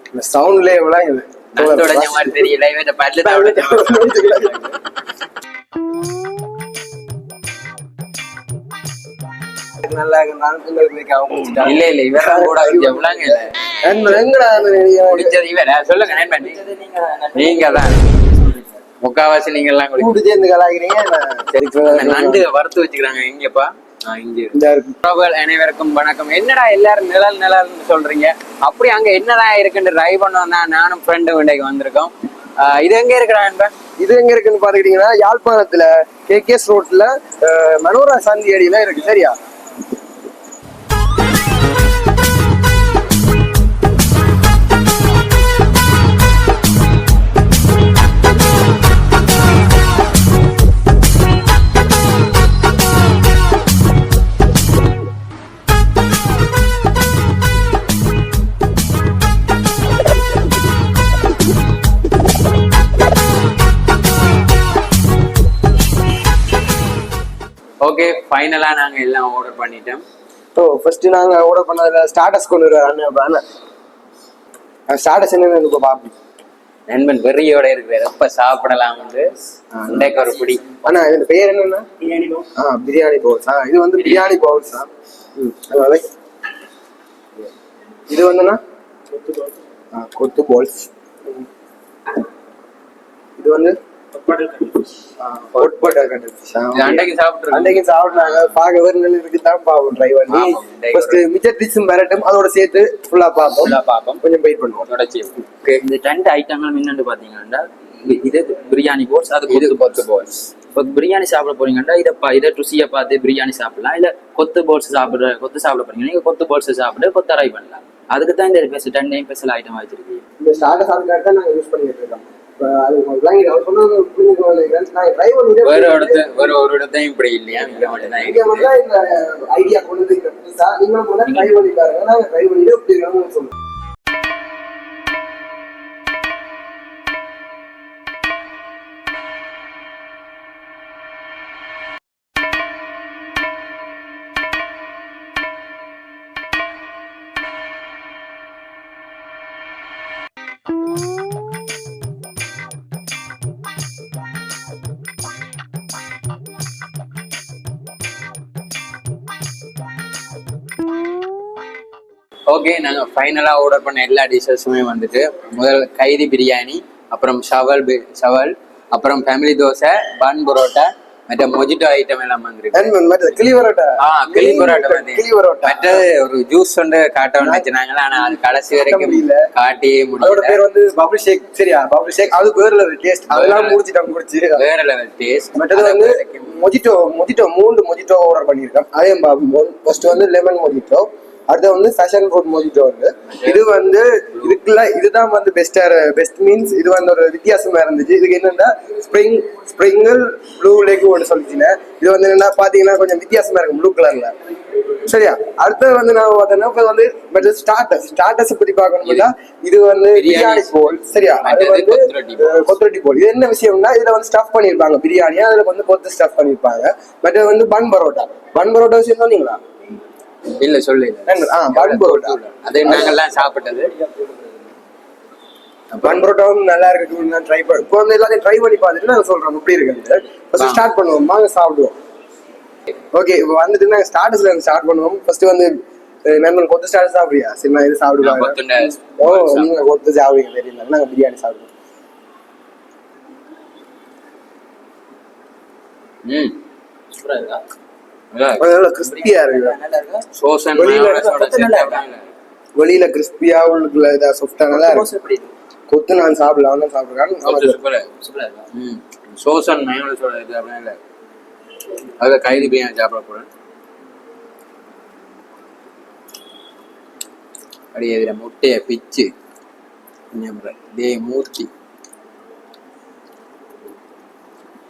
இந்த சவுண்ட்ல எவ்வளவு இது தொடஞ்ச மாதிரி தெரியல இவன் பல்ல நல்லா இல்ல இல்ல இவன் கூட எவ்வளவுங்க சொல்லுங்க நீங்க தான் முக்காவாசி நீங்க எல்லாம் சேர்ந்து கலாய்க்கிறீங்க. நண்டு வறுத்து வச்சுக்கிறாங்க இங்கப்பா அனைவருக்கும் வணக்கம். என்னடா எல்லாரும் நிழல் நிழல்னு சொல்றீங்க, அப்படி அங்க என்னதான் இருக்குன்னு ட்ரை பண்ணுவோம் தான் நானும் ஃப்ரெண்டு வீட்டுக்கு வந்திருக்கோம். இது எங்க இருக்கிறான்? இது எங்க இருக்குன்னு பாத்துக்கிட்டீங்கன்னா யாழ்ப்பாணத்துல KKS ரோட்ல மனோரா சாந்தி அடியில இருக்கு. சரியா? ஓகே, ஃபைனலா நாங்க எல்லாம் ஆர்டர் பண்ணிட்டோம். ஃபர்ஸ்ட் நாங்க ஆர்டர் பண்ணதுல ஸ்டார்டர்ஸ் கொண்டு வராங்க. ஸ்டார்டர்ஸ் என்னன்னு இப்ப பாப்போம். நண்பன் வெறியோட இருக்கிறார், எப்ப சாப்பிடலாம் வந்து இன்றைக்கு ஒரு பிடி. ஆனா இதோட பேர் என்னன்னா பிரியாணி பவுல்ஸ். இது வந்து பிரியாணி பவுல்ஸ். இது வந்துன்னா கொத்து பவுல்ஸ். இது வந்து அன்றைக்கு சாப்பிட்டாங்க. பாக்க வேறு இருக்குதான் பாப்போம். ட்ரை பண்ணி ஃபர்ஸ்ட் மிச்சர் டிஷ்ஷும் வரட்டும், அதோட சேர்த்து ஃபுல்லா பார்ப்போம். கொஞ்சம் வெயிட் பண்ணுவோம். இந்த ரெண்டு ஐட்டங்களும் என்னன்னு பாத்தீங்கன்னா, இது பிரியாணி போல்ஸ், அது கொத்து போல்ஸ். இப்போ பிரியாணி சாப்பிட போறீங்கன்னா இதை ருசியை பார்த்து பிரியாணி சாப்பிடலாம். இல்ல கொத்து சாப்பிட போறீங்க, நீங்க கொத்து போல்ஸ் சாப்பிட்டு கொத்து அரை பண்ணலாம். அதுக்கு தான் இந்த ரெண்டு ஸ்பெஷல் ஐட்டம் வச்சிருக்கு. இந்த ஸ்டார்டர் சாப்பிட்டு தான் நாங்க யூஸ் பண்ணிட்டு இருக்கோம். ஒரு இடத்தையும் இப்படி இல்லையா? ஐடியா கொண்டு ட்ரை பண்ணி பாருங்க. நாங்க ட்ரை பண்ணிட்டு இப்படி சொல்லுவோம். ஓகே, நாங்க ஃபைனலா ஆர்டர் பண்ண எல்லா டிஷ்ஷஸுமே வந்துட்டு முதல் கைதி பிரியாணி, அப்புறம் ஷவல், அப்புறம் ஃபேமிலி தோசை, பன் பரோட்டா, மற்ற மொஜிட்டோ ஐட்டம் எல்லாம் வந்துருக்கு. கிளி பரோட்டா மற்றது ஒரு ஜூஸ் வந்து காட்டணும்னு வச்சுனாங்களா, ஆனா அது கடைசி வரைக்கும் காட்டியே முடியல. பேர் வந்து பபிள் ஷேக். சரியா? பபிள் ஷேக் அது வேற லெவல் டேஸ்ட். அதெல்லாம் முடிச்சிட்டாங்க, குடிச்சு வேற லெவல் டேஸ்ட். மற்றது வந்து மொஜிட்டோ 3 மொஜிட்டோ ஆர்டர் பண்ணியிருக்கேன். அதே ஃபர்ஸ்ட் வந்து லெமன் மொஜிட்டோ, அடுத்து வந்து ஃபேஷன் ஃப்ரூட் மொஜிட்டோ வந்து. இது வந்து இதுதான் வந்து பெஸ்ட் மீன்ஸ் இது வந்து ஒரு வித்தியாசமா இருந்துச்சு. இதுக்கு என்னன்னா ஸ்ப்ரிங்கிள் ப்ளூ லேக் ஒன்று சொல்லிச்சுன்னா, இது வந்து என்னன்னா பாத்தீங்கன்னா கொஞ்சம் வித்தியாசமா இருக்கும் ப்ளூ கலர்ல. சரியா? அடுத்தது வந்து நான் பார்த்தேன்னா வந்து ஸ்டார்டர்ஸ் பத்தி பார்க்கணும்னா இது வந்து பிரியாணி போல். சரியா? அது வந்து கொத்தரொட்டி போல். இது என்ன விஷயம்னா இதுல வந்து ஸ்டஃப் பண்ணிருப்பாங்க பிரியாணியா, அதுல வந்து கொத்து ஸ்டஃப் பண்ணிருப்பாங்க. பட் வந்து பன் பரோட்டா விஷயம் சொன்னீங்களா? இல்ல சொல்லு. பன் பரோட்டா அது நாங்கெல்லாம் சாப்பிட்டது. பன் பரோட்டாவும் நல்லா இருக்கு. ட்ரை பண்ணி இப்போ வந்து எல்லாத்தையும் ட்ரை பண்ணி பார்த்துட்டு நாங்கள் சொல்றோம் எப்படி இருக்கு. ஃபர்ஸ்ட் ஸ்டார்ட் பண்ணுவோம், வாங்க சாப்பிடுவோம். ஓகே, இப்போ வந்துட்டு நாங்கள் ஸ்டார்டர்ஸ்ல ஸ்டார்ட் பண்ணுவோம். ஃபர்ஸ்ட் வந்து நண்பன் கொத்து ஸ்டார்டர் சாப்பிடுறியா? சரி, நான் இது சாப்பிடுவாங்க. நீங்க கொத்து சாப்பிடுவீங்க தெரியல, நாங்கள் பிரியாணி சாப்பிடுவோம். கிறிஸ்பியா இருக்கு. வெளியில கிறிஸ்பியா, உள்ளுக்குள்ள சாஃப்டா நல்லா இருக்கு. கொத்து நான் சாப்பிடலாம் சாப்பிடுறேன். சோசன் மயோனஸோட இது அப்படியே இல்ல. அதுல கைதி பிரியாணி சாப்பிட போறேன். அப்படியே இதுல முட்டைய பிச்சு மூர்த்தி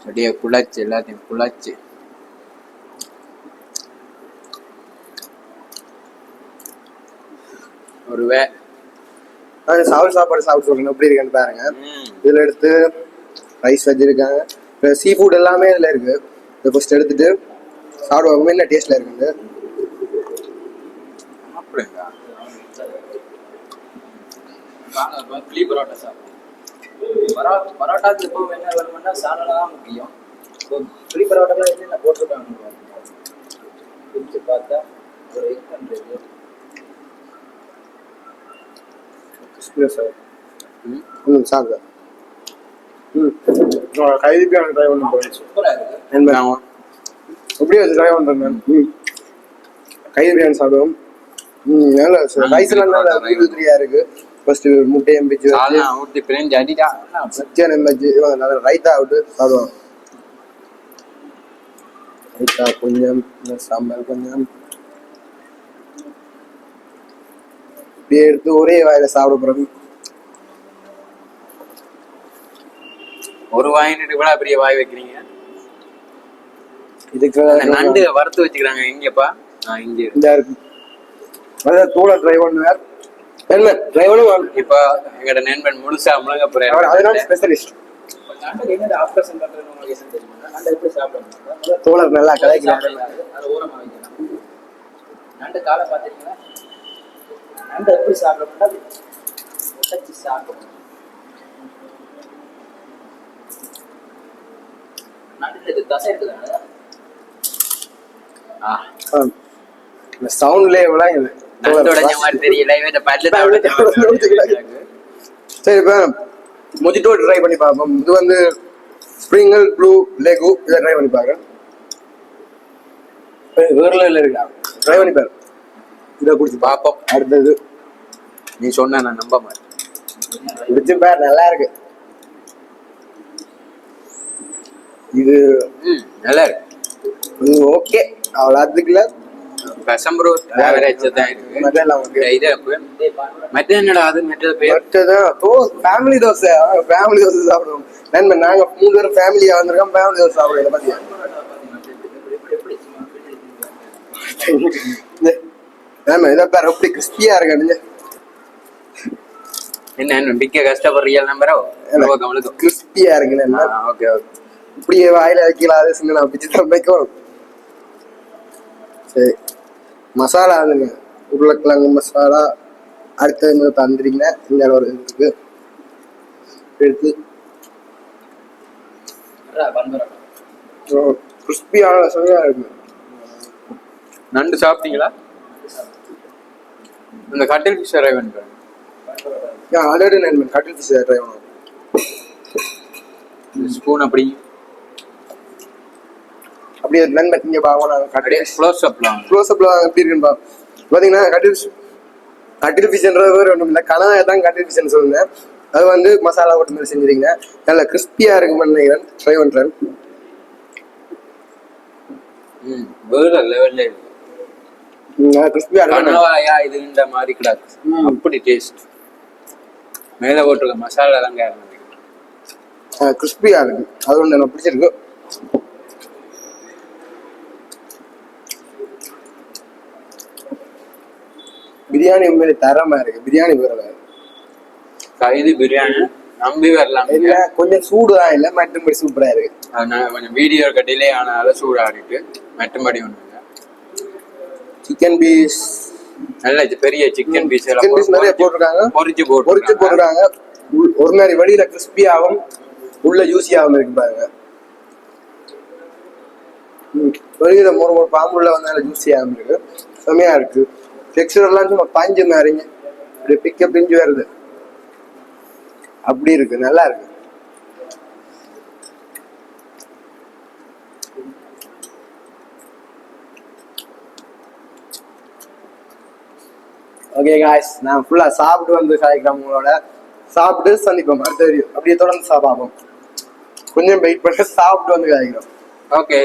அப்படியே குழச்சு எல்லாத்தையும் குழச்சு சாப்பாடு சாப்பிட்டு சொல்றேன் எப்படி இருக்குன்னு பாருங்க. இதுல எடுத்து ரைஸ் வச்சிருக்காங்க, சீ ஃபுட் எல்லாமே இதுல இருக்கு. இதை ஃபர்ஸ்ட் எடுத்துட்டு சாப்பிடுவாங்க என்ன டேஸ்ட்ல இருக்குது. வாங்க ஃப்ரீ பரோட்டா சாப்பிடுவோம். பரோட்டாக்கு இப்போ என்ன வேணும்னா சாலனா தான் முக்கியம். இப்போ ஃப்ரீ பரோட்டாலாம் என்னென்ன போட்டிருக்காங்க பிரிச்சு பார்த்தா ஒரு 800. சாப்பிட கைதிக்கான ட்ரை பண்ண போறேன். சூப்பரா இருக்கு. அப்படியே ட்ரை பண்றேன். கைதி பிரியாணி சாப்பிடுவோம். நல்லா ரைஸ்லாம் நல்லா ஃப்ரீயா இருக்கு. ஃபர்ஸ்ட் முட்டையும் பிச்சு ஊத்தி பிரிஞ்சு அடிடா சிக்கன் பஜ்ஜி நல்லா ரைத்தா விட்டு சாப்பிடுவோம். ரைத்தா கொஞ்சம் சாம்பார் கொஞ்சம் இப்படியே எடுத்து ஒரே வாயில சாப்பிட போறோம். ஒரு வாயின்னு கூட பெரிய வாய் வைக்கிறீங்க. இதுக்கு நண்டு வறுத்து வச்சுக்கிறாங்க. எங்கப்பா இங்க இருக்கு. அதான் தூளை ட்ரை பண்ணுவார். டிரைவரும் இப்ப எங்கட நண்பன் முழுசா முழுங்க போறாரு. அதனால ஸ்பெஷலிஸ்ட். நண்டு என்ன ஆப்ரேஷன் பண்றது உங்களுக்கு தெரியுமா? நண்டு எப்படி சாப்பிடணும்? தோழர் நல்லா கலைக்கிறாரு. அது ஓரமா வைக்கணும். நண்டு காலை பாத்தீங்கன்னா நண்டு எப்படி சாப்பிடணும்னா உடைச்சு சாப்பிடணும். நண்டுல இது தசை இருக்குதானே? இந்த சவுண்ட்லயே விளையாங்க. நண்டு உடைஞ்ச மாதிரி தெரியல. இவன் பல்ல தான். சரி, இப்ப மொஜிட்டோ ட்ரை பண்ணி பார்ப்போம். இது வந்து ஸ்ப்ரிங்கல் ப்ளூ லெகு இதை ட்ரை பண்ணி பார்க்கறேன். வேற லெவல்ல இருக்கா. ட்ரை பண்ணி பாரு. இதை குடிச்சு பார்ப்போம். அடுத்தது நீ சொன்ன நான் நம்ப மாட்டேன். குடிச்சு பாரு, நல்லா இருக்கு. இது நல்லா இருக்கு. ஓகே, அவ்வளோ அதுக்குல கசம்பரு ஆவரேஜ் தான் இருக்கு. மற்ற என்னடா அது மற்ற பேர் ஃபேமிலி தோசை. ஃபேமிலி தோசை சாப்பிடுவோம். நண்பன் நாங்க 3 பேரும் ஃபேமிலியா வந்திருக்கோம். ஃபேமிலி தோசை சாப்பிடுவோம். பாத்தியா இதை பாரு எப்படி கிறிஸ்பியா இருக்கானுங்க. என்ன பிக்க கஷ்டப்படுறியா நம்பரோ கிறிஸ்பியா இருக்குன்னு. Okay okay. இப்படியே வாயில வைக்கலாம். அது சின்ன பிச்சு தான் வைக்கும். சரி, மசாலா வந்துங்க. உருளைக்கிழங்கு மசாலா அடுத்தது தந்துறீங்க. இந்த ஒரு இதுக்கு எடுத்து கிறிஸ்பியான சுவையா இருக்கு. நண்டு சாப்பிட்டீங்களா? இந்த கட்டில் ஃபிஷ் ட்ரை பண்ணுறேன். ஆல்ரெடி நண்பன் கட்டில் ஃபிஷ் ட்ரை பண்ணுவோம். ஸ்பூன் அப்படி அப்படியே நண்பன் இங்கே பார்ப்போம். க்ளோஸ் அப்லாம் எப்படி இருக்குன்னு பார்த்தீங்கன்னா கட்டில் ஃபிஷ்ன்றது வேறு ஒன்றும் இல்லை. கனவை தான் கட்டில் ஃபிஷ்ன்னு சொல்லுங்க. அது வந்து மசாலா போட்டு மாதிரி செஞ்சுருக்கீங்க. நல்லா கிறிஸ்பியா இருக்குன்னு நினைக்கிறேன். ட்ரை பண்ணுறேன். வேற லெவல்ல இருக்கு. கிறிஸ்பியா கனவாயா இது இந்த மாதிரி கிடாது. அப்படி டேஸ்ட். மேலே போட்டிருக்க மசாலா தான் கிறிஸ்பியா இருக்கு. அது ஒன்று எனக்கு பிடிச்சிருக்கு. பிரியாணி உண்மையிலே தரமா இருக்கு. பிரியாணி வேற கைது பிரியாணி நம்பி வரலாம். இல்ல கொஞ்சம் சூடுதான் இல்லை, மற்றபடி சூப்பரா இருக்கு. கொஞ்சம் வீடியோ டிலே ஆனால சூடா இருக்கு. மற்றபடி ஒண்ணுங்க. சிக்கன் பீஸ் நல்ல பெரிய சிக்கன் பீஸ் நிறைய போட்டிருக்காங்க. பொரிச்சு போட்டிருக்காங்க. ஒரு மாதிரி வெளியில கிறிஸ்பியாகவும் உள்ள ஜூசியாகவும் இருக்கு பாருங்க. வெளியில ஒரு பாம்புள்ள வந்தாலும் ஜூசியாகவும் இருக்கு. செமையா இருக்கு. டெக்ஸ்டர் எல்லாம் சும்மா பஞ்சு மாதிரிங்க. பிக்க பிஞ்சு வருது. அப்படி இருக்கு, நல்லா இருக்கு. ஓகே காய்ஸ், நான் ஃபுல்லா சாப்பிட்டு வந்து சாய்க்கிறவங்களோட சாப்பிட்டு சந்திப்போம். அடுத்த வீடியோ அப்படியே தொடர்ந்து சாப்பிடுவோம். கொஞ்சம் வெயிட் பண்ண சாப்பிட்டு வந்து காய்க்கிறோம். ஓகே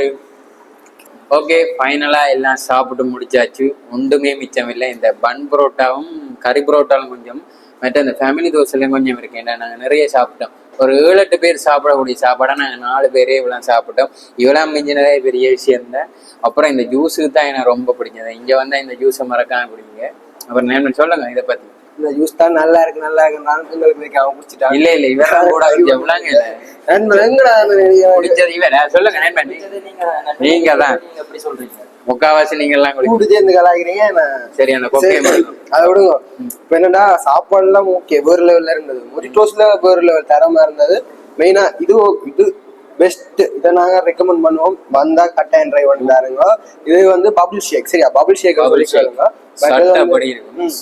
ஓகே, ஃபைனலா எல்லாம் சாப்பிட்டு முடிச்சாச்சு. ஒன்றுமே மிச்சம் இல்லை. இந்த பன் புரோட்டாவும் கறி புரோட்டாலும் கொஞ்சம், மற்ற இந்த ஃபேமிலி தோசையிலும் கொஞ்சம் இருக்கு. ஏன்னா நாங்கள் நிறைய சாப்பிட்டோம். ஒரு 7-8 பேர் சாப்பிடக்கூடிய சாப்பாடை நாங்கள் 4 பேரே இவ்வளோ சாப்பிட்டோம். இவ்வளோ மிஞ்சினதே பெரிய விஷயம் தான். அப்புறம் இந்த ஜூஸுக்கு தான் எனக்கு ரொம்ப பிடிச்சது. இங்கே வந்தால் இந்த ஜூஸை மறக்காம குடிங்க. அப்புறம் நான் சொல்லுங்க இதை பற்றி. இந்த ஜூஸ் தான் நல்லா இருக்கு நான் உங்களுக்கு வைக்காம குடிச்சிட்டான். இல்ல இல்ல இவன் கூட எவ்வளவுங்க இல்ல நண்பன் எங்கடா குடிச்சது இவன் சொல்லுங்க நண்பன் நீங்க தான் எப்படி சொல்றீங்க? முக்காவாசி நீங்க எல்லாம் குடி கூட்டு சேர்ந்து கலாய்க்கிறீங்க. சரி அந்த கொக்கை மட்டும். அதை விடுங்க. இப்ப என்னன்னா சாப்பாடு எல்லாம் ஓகே வேறு லெவல்ல இருந்தது. மொஜிட்டோஸ்ல வேறு லெவல் தரமா இருந்தது. மெயினா இது பெஸ்ட். இதை நாங்க ரெக்கமெண்ட் பண்ணுவோம். வந்தா கட்டாயம் ட்ரை பண்ணி பாருங்க. இது வந்து பபிள் ஷேக். சரியா பபிள் ஷேக்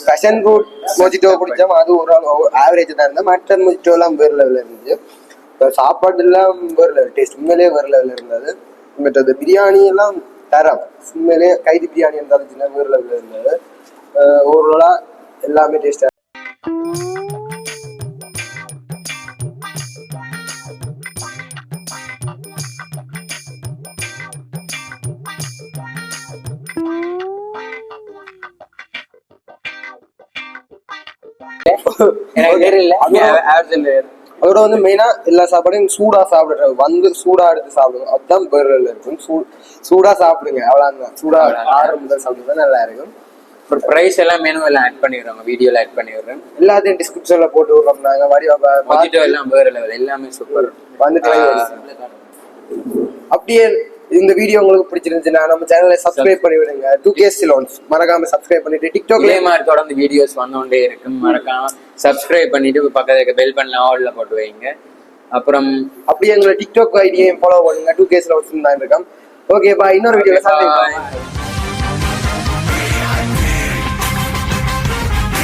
பேஷன் ஃப்ரூட் மொஜிட்டோ குடிச்சோம். அது ஒரு ஆவரேஜ் தான் இருந்தது. மற்ற மொஜிட்டோ எல்லாம் வேறு லெவல்ல இருந்துச்சு. சாப்பாடு எல்லாம் வேறு லெவல் டேஸ்ட் உண்மையிலேயே வேறு லெவல்ல இருந்தது. மற்றது பிரியாணி எல்லாம் தரம் உண்மையிலேயே கைதி பிரியாணி இருந்தாலும் வேறு லெவல்ல இருந்தது. ஓவராலா எல்லாமே டேஸ்டா. அதோட வந்து மெயினா எல்லா சாப்பாடையும் சூடா சாப்பிடுற வந்து சூடா எடுத்து சாப்பிடுங்க. அதுதான் பேர்ல இருக்கும். சூடா சாப்பிடுங்க. அவ்வளவுதான். சூடா 6 முதல் சாப்பிடுறது நல்லா இருக்கும். பிரைஸ் எல்லாம் மெனு எல்லாம் ஆட் பண்ணிடுறோம். வீடியோல ஆட் பண்ணிடுறோம். எல்லாத்தையும் டிஸ்கிரிப்ஷன்ல போட்டு விடுறோம். நாங்க மொஜிட்டோ எல்லாம் வேற லெவல் எல்லாமே சூப்பர். வந்துட்டு அப்படியே இந்த வீடியோ உங்களுக்கு பிடிச்சிருந்துச்சுன்னா நம்ம சேனலை சப்ஸ்கிரைப் பண்ணி விடுங்க. 2K Salons மறக்காம சப்ஸ்கிரைப் பண்ணிட்டு டிக்டாக்ல மாதிரி தொடர்ந்து வீடியோஸ் வந்துட்டே இருக்கும். மறக்காம சப்ஸ்கிரைப் பண்ணிட்டு பக்கத்துல பெல் பண்ணல ஆல்ல போட்டு வைங்க. அப்புறம் அப்படியே எங்களை டிக்டாக் ஐடியையும் ஃபாலோ பண்ணுங்க. 2K Salons தான் இருக்கோம். ஓகே பா இன்னொரு வீடியோல சந்திப்போம்.